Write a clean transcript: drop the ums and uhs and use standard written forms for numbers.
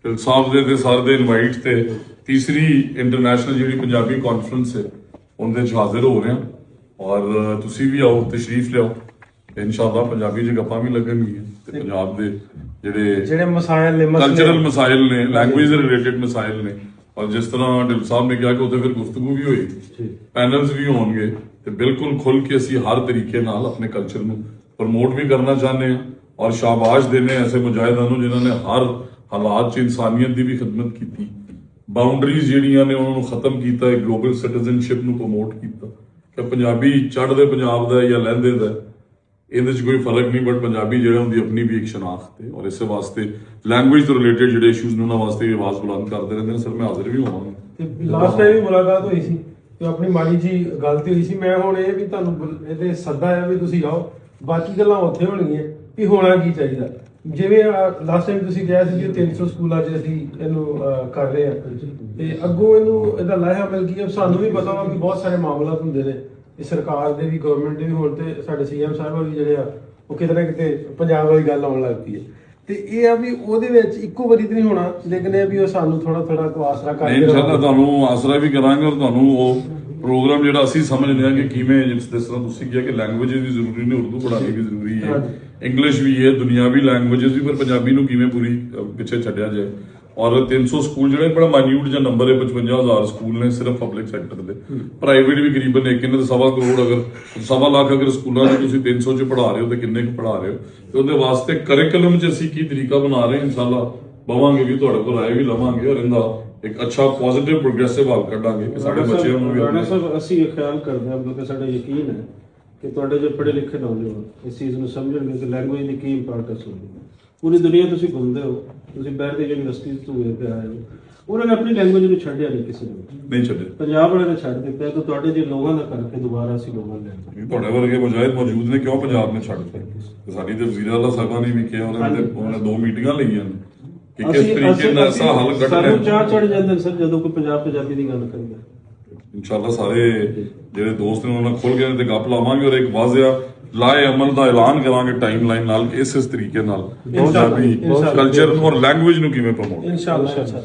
ਢਿੱਲ ਸਾਹਿਬ ਦੇ ਤੇ ਸਰ ਦੇ ਇਨਵਾਈਟ ਤੇ ਤੀਸਰੀ ਇੰਟਰਨੈਸ਼ਨਲ ਜਿਹੜੀ ਪੰਜਾਬੀ ਕਾਨਫਰੰਸ ਹੈ ਉਹਦੇ 'ਚ ਹਾਜ਼ਰ ਹੋ ਰਹੇ ਹਾਂ ਔਰ ਤੁਸੀਂ ਵੀ ਆਓ, ਤਸ਼ਰੀਫ ਲਿਆਓ। ਇਨਸ਼ਾਅੱਲਾ ਪੰਜਾਬੀ 'ਚ ਗੱਪਾਂ ਵੀ ਲੱਗਣਗੀਆਂ ਤੇ ਪੰਜਾਬ ਦੇ ਜਿਹੜੇ ਮਸਾਇਲ ਨੇ, ਕਲਚਰਲ ਮਸਾਇਲ ਨੇ, ਲੈਂਗੁਏਜ ਦੇ ਰਿਲੇਟਡ ਮਸਾਇਲ ਨੇ, ਔਰ ਜਿਸ ਤਰ੍ਹਾਂ ਢਿੱਲ ਸਾਹਿਬ ਨੇ ਕਿਹਾ ਕਿ ਉੱਥੇ ਫਿਰ ਗੁਫ਼ਤਗੂ ਵੀ ਹੋਏਗੀ, ਪੈਨਲਸ ਵੀ ਹੋਣਗੇ ਤੇ ਬਿਲਕੁਲ ਖੁੱਲ ਕੇ ਅਸੀਂ ਹਰ ਤਰੀਕੇ ਨਾਲ ਆਪਣੇ ਕਲਚਰ ਨੂੰ ਪ੍ਰਮੋਟ ਵੀ ਕਰਨਾ ਚਾਹੁੰਦੇ ਹਾਂ ਔਰ ਸ਼ਾਬਾਸ਼ ਦੇਣੇ ਐਸੇ ਮੁਜਾਹਿਦਾਂ ਨੂੰ ਜਿਨ੍ਹਾਂ ਨੇ ਹਰ ਹਾਲਾਤ 'ਚ ਇਨਸਾਨੀਅਤ ਦੀ ਵੀ ਖਿਦਮਤ ਕੀਤੀ, ਬਾਉਂਡਰੀਜ਼ ਜਿਹੜੀਆਂ ਨੇ ਉਹਨਾਂ ਨੂੰ ਖਤਮ ਕੀਤਾ, ਗਲੋਬਲ ਸਿਟੀਜ਼ਨਸ਼ਿਪ ਨੂੰ ਪ੍ਰਮੋਟ ਕੀਤਾ ਕਿ ਪੰਜਾਬੀ ਚੜ੍ਹਦੇ ਪੰਜਾਬ ਦਾ ਜਾਂ ਲਹਿੰਦੇ ਦਾ ਇਹਦੇ 'ਚ ਕੋਈ ਫਰਕ ਨਹੀਂ, ਬਟ ਪੰਜਾਬੀ ਜਿਹੜਾ ਹੁੰਦੀ ਆਪਣੀ ਵੀ ਇੱਕ ਸ਼ਨਾਖਤ ਹੈ ਔਰ ਇਸੇ ਵਾਸਤੇ ਲੈਂਗੁਏਜ ਤੋਂ ਰਿਲੇਟਡ ਜਿਹੜੇ ਇਸ਼ੂਜ਼ ਨੇ ਉਹਨਾਂ ਵਾਸਤੇ ਵੀ ਆਵਾਜ਼ ਬੁਲੰਦ ਕਰਦੇ ਰਹਿੰਦੇ ਨੇ। ਸਰ ਮੈਂ ਹਾਜ਼ਰ ਵੀ ਹੋਵਾਂਗਾ ਤੇ ਲਾਸਟ ਟਾਈਮ ਵੀ ਮੁਲਾਕਾਤ ਹੋਈ ਸੀ ਤੇ ਆਪਣੀ ਮਾੜੀ ਜੀ ਗਲਤੀ ਹੋਈ ਸੀ। ਮੈਂ ਹੁਣ ਇਹ ਵੀ ਤੁਹਾਨੂੰ ਇਹਦੇ ਸੱਦਾ ਹੈ ਵੀ ਤੁਸੀਂ ਆਓ, ਬਾਕੀ ਗੱਲਾਂ ਉੱਥੇ ਹੋਣਗੀਆਂ ਵੀ ਹੋਣਾ ਕੀ ਚਾਹੀਦਾ। ਜਿਵੇਂ ਲਾਸਟ ਟਾਈਮ ਤੁਸੀਂ ਕਿਹਾ ਸੀ ਕਿ 300 ਸਕੂਲਾਂ 'ਚ ਅਸੀਂ ਇਹਨੂੰ ਕਰ ਰਹੇ ਹਾਂ ਤੇ ਅੱਗੋਂ ਇਹਦਾ ਲਾਹਾ ਮਿਲ ਗਿਆ। ਸਾਨੂੰ ਵੀ ਪਤਾ ਵਾ ਵੀ ਬਹੁਤ ਸਾਰੇ ਮਾਮਲਾਤ ਹੁੰਦੇ ਨੇ, ਇਹ ਸਰਕਾਰ ਦੇ ਵੀ, ਗਵਰਨਮੈਂਟ ਦੇ ਵੀ, ਹੁਣ ਤੇ ਸਾਡੇ ਸੀਐਮ ਸਾਹਿਬ ਵੀ ਜਿਹੜੇ ਆ ਉਹ ਕਿਤੇ ਨਾ ਕਿਤੇ ਪੰਜਾਬ ਵਾਲੀ ਗੱਲ ਆਉਣ ਲੱਗ ਪਈ ਹੈ ਤੇ ਇਹ ਆ ਵੀ ਉਹਦੇ ਵਿੱਚ ਇੱਕੋ ਵਾਰੀ ਤੇ ਨਹੀਂ ਹੋਣਾ, ਲੇਕਿਨ ਇਹ ਵੀ ਉਹ ਸਾਨੂੰ ਥੋੜਾ ਕੋ ਆਸਰਾ ਕਰਕੇ ਇਨਸ਼ਾਅੱਲਾ ਤੁਹਾਨੂੰ ਆਸਰਾ ਵੀ ਕਰਾਂਗੇ ਔਰ ਤੁਹਾਨੂੰ ਉਹ ਪ੍ਰੋਗਰਾਮ ਜਿਹੜਾ ਅਸੀਂ ਸਮਝਦੇ ਹਾਂ ਕਿ ਕਿਵੇਂ, ਜਿਸ ਤਰ੍ਹਾਂ ਤੁਸੀਂ ਕਿਹਾ ਕਿ ਲੈਂਗੁਏਜ ਦੀ ਜ਼ਰੂਰੀ ਨਹੀਂ, ਉਰਦੂ ਪੜ੍ਹਾਉਣੀ ਵੀ ਜ਼ਰੂਰੀ ਹੈ, ਇੰਗਲਿਸ਼ ਵੀ ਹੈ, ਦੁਨਿਆਵੀ ਲੈਂਗੁਏਜਸ ਵੀ, ਪਰ ਪੰਜਾਬੀ ਨੂੰ ਕਿਵੇਂ ਪੂਰੀ ਪਿੱਛੇ ਛੱਡਿਆ ਜਾਏ। ਔਰ 300 ਸਕੂਲ ਜਿਹੜੇ ਬੜਾ ਮਾਈਨਿਊਟ ਜਿਹਾ ਨੰਬਰ ਹੈ, 55,000 ਸਕੂਲ ਨੇ ਸਿਰਫ ਪਬਲਿਕ ਸੈਕਟਰ ਦੇ, ਪ੍ਰਾਈਵੇਟ ਵੀ ਕਰੀਬਨ ਇੱਕ ਇਹਨਾਂ ਦੇ 1.25 ਕਰੋੜ, ਅਗਰ 1.25 ਲੱਖ ਅਗਰ ਸਕੂਲਾਂ 'ਚ ਤੁਸੀਂ 300 'ਚ ਪੜ੍ਹਾ ਰਹੇ ਹੋ ਤੇ ਕਿੰਨੇ ਕੁ ਪੜ੍ਹਾ ਰਹੇ ਹੋ ਤੇ ਉਹਦੇ ਵਾਸਤੇ ਕਰਿਕੂਲਮ 'ਚ ਅਸੀਂ ਕੀ ਤਰੀਕਾ ਬਣਾ ਰਹੇ ਹਾਂ। ਇਨਸ਼ਾਅੱਲਾ ਬਵਾਂਗੇ ਵੀ, ਤੁਹਾਡੇ ਕੋਲ ਰਾਏ ਵੀ ਲਵਾਂਗੇ ਔਰ ਇਹਦਾ ਇੱਕ ਅੱਛਾ ਪੋਜ਼ਿਟਿਵ ਪ੍ਰੋਗਰੈਸਿਵ ਹੱਲ ਕੱਢਾਂਗੇ ਕਿ ਸਾਡੇ ਬੱਚਿਆਂ ਨੂੰ ਵੀ। ਰਾਣਾ ਸਾਹਿਬ, ਅਸੀਂ ਇਹ ਖਿਆਲ ਕਰਦੇ ਹਾਂ, ਬਲਕਿ ਸਾਡਾ ਯਕੀਨ ਹੈ ਕਿ ਤੁਹਾਡੇ ਜੋ ਪੜ੍ਹੇ ਲਿਖੇ ਨੌਜਵਾਨ ਇਸ ਚੀਜ਼ ਨੂੰ ਸਮਝਣਗੇ ਕਿ ਲੈਂਗੁਏਜ ਦੀ ਕੀ ਇੰਪੋਰਟੈਂਸ ਹੁੰਦੀ ਹੈ। ਪੂਰੀ ਦੁਨੀਆ ਤੁਸੀਂ ਘੁੰਮਦੇ ਹੋ, ਤੁਸੀਂ ਬਾਹਰ ਦੀ ਯੂਨੀਵਰਸਿਟੀ ਤੋਂ ਵੇਖ ਕੇ ਆਏ ਹੋ, ਉਹਨਾਂ ਨੇ ਆਪਣੀ ਲੈਂਗੁਏਜ ਨੂੰ ਛੱਡਿਆ ਨਹੀਂ, ਕਿਸੇ ਨੇ ਨਹੀਂ ਛੱਡਿਆ। ਪੰਜਾਬ ਵਾਲਿਆਂ ਨੇ ਛੱਡ ਦਿੱਤਾ ਤਾਂ ਤੁਹਾਡੇ ਜੇ ਲੋਕਾਂ ਦਾ ਕਰਕੇ ਦੁਬਾਰਾ ਅਸੀਂ ਲੋਕਾਂ ਲੈ ਤੁਹਾਡੇ ਵਰਗੇ ਮੁਜਾਹਿਦ ਮੌਜੂਦ ਨੇ, ਕਿਉਂ ਪੰਜਾਬ ਨੇ ਛੱਡ ਦਿੱਤਾ? ਸਾਡੀ ਤੇ ਵਜ਼ੀਰ ਆਲਾ ਸਾਹਿਬਾਂ ਨੇ ਵੀ ਕਿਹਾ, ਉਹਨਾਂ ਨੇ 2 ਮੀਟਿੰਗਾਂ ਲਈਆਂ ਨੇ ਕਿ ਕਿਸ ਤਰੀਕੇ ਨਾਲ ਐਸਾ ਹੱਲ ਕੱਢਣਾ। ਸਾਨੂੰ ਚਾਹ ਚੜ ਜਾਂਦੇ ਸਰ ਜਦੋਂ ਕੋਈ ਪੰਜਾਬੀ ਦੀ ਗੱਲ ਕਰੀਏ। ਇਨਸ਼ਾਅੱਲਾ ਸਾਰੇ ਜਿਹੜੇ ਦੋਸਤ ਨੇ ਉਹਨਾਂ ਨਾਲ ਖੁੱਲ ਕੇ ਤੇ ਗੱਪ ਲਾਵਾਂਗੇ ਔਰ ਇੱਕ ਵਾਜ਼ਿਆ ਲਾਏ ਅਮਲ ਦਾ ਐਲਾਨ ਕਰਾਂਗੇ ਟਾਈਮ ਲਾਈਨ ਨਾਲ ਇਸ ਤਰੀਕੇ ਨਾਲ ਪੰਜਾਬੀ ਕਲਚਰ ਔਰ ਲੈਂਗੁਏਜ ਨੂੰ ਕਿਵੇਂ ਪ੍ਰਮੋਟ। ਇਨਸ਼ਾਅੱਲਾ।